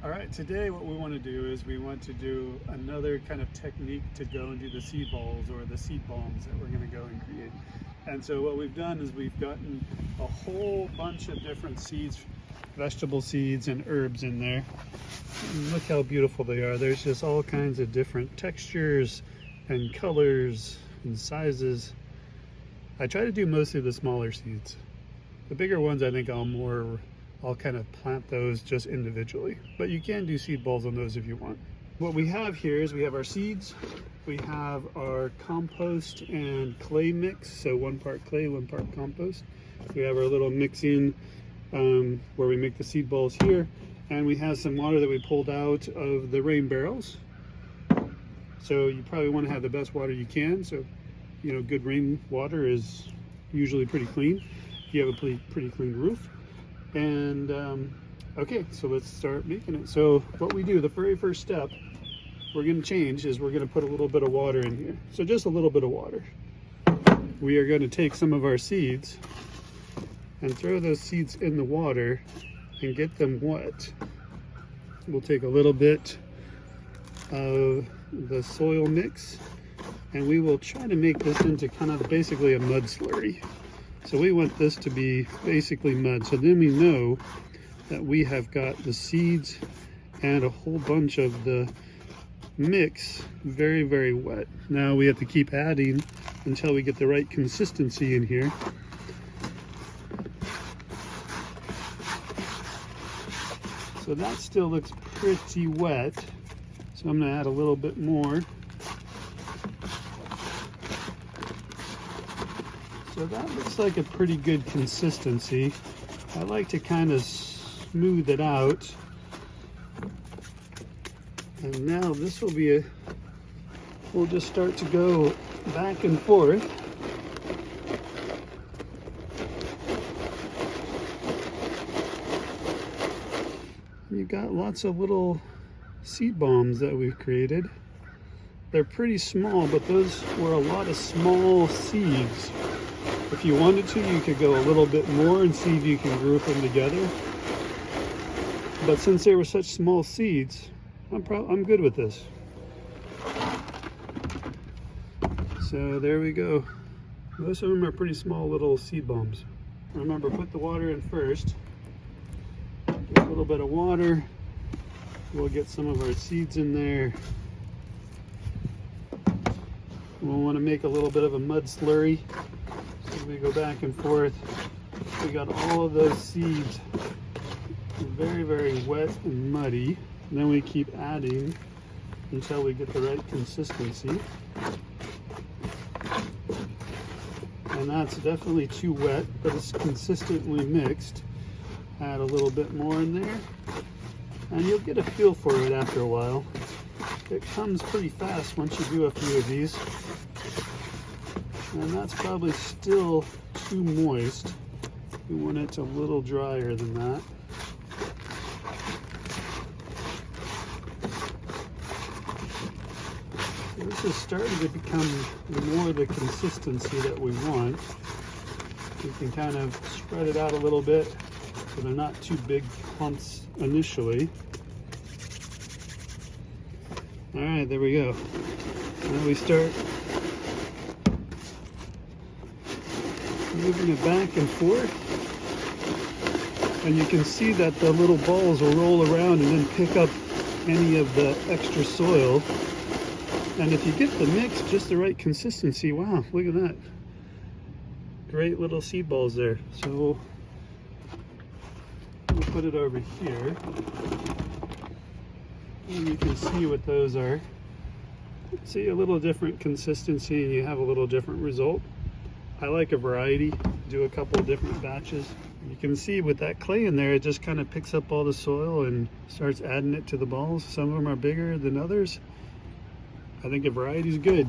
All right, today what we want to do is we want to do another kind of technique to go and do the seed balls or the seed bombs that we're going to go and create. And so what we've done is we've gotten a whole bunch of different seeds, vegetable seeds and herbs in there. And look how beautiful they are. There's just all kinds of different textures and colors and sizes. I try to do mostly the smaller seeds. The bigger ones I think I'll kind of plant those just individually, but you can do seed balls on those if you want. What we have here is we have our seeds, we have our compost and clay mix, so 1 part clay, 1 part compost. We have our little mixing where we make the seed balls here, and we have some water that we pulled out of the rain barrels. So you probably want to have the best water you can, so you know, good rain water is usually pretty clean if you have a pretty clean roof. And okay, so let's start making it. So what we do, the very first step we're going to change is we're going to put a little bit of water in here. So just a little bit of water. We are going to take some of our seeds and throw those seeds in the water and get them wet. We'll take a little bit of the soil mix and we will try to make this into kind of basically a mud slurry. So we want this to be basically mud. So then we know that we have got the seeds and a whole bunch of the mix very, very wet. Now we have to keep adding until we get the right consistency in here. So that still looks pretty wet. So I'm gonna add a little bit more. So that looks like a pretty good consistency. I like to kind of smooth it out. And now this will be we'll just start to go back and forth. You've got lots of little seed bombs that we've created. They're pretty small, but those were a lot of small seeds. If you wanted to, you could go a little bit more and see if you can group them together. But since they were such small seeds, I'm good with this. So there we go. Most of them are pretty small little seed bombs. Remember, put the water in first. Get a little bit of water. We'll get some of our seeds in there. We'll want to make a little bit of a mud slurry. So we go back and forth. We got all of those seeds very, very wet and muddy. And then we keep adding until we get the right consistency. And that's definitely too wet, but it's consistently mixed. Add a little bit more in there. And you'll get a feel for it after a while. It comes pretty fast once you do a few of these. And that's probably still too moist. We want it a little drier than that. This is starting to become more the consistency that we want. We can kind of spread it out a little bit so they're not too big clumps initially. All right, there we go. Now we start moving it back and forth, and you can see that the little balls will roll around and then pick up any of the extra soil. And if you get the mix just the right consistency, wow, look at that. Great little seed balls there. So we'll put it over here. And you can see what those are. See a little different consistency and you have a little different result. I like a variety, do a couple of different batches. You can see with that clay in there, it just kind of picks up all the soil and starts adding it to the balls. Some of them are bigger than others. I think a variety is good.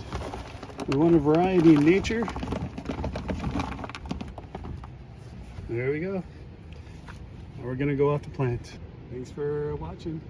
We want a variety in nature. There we go. Now we're gonna go off to plant. Thanks for watching.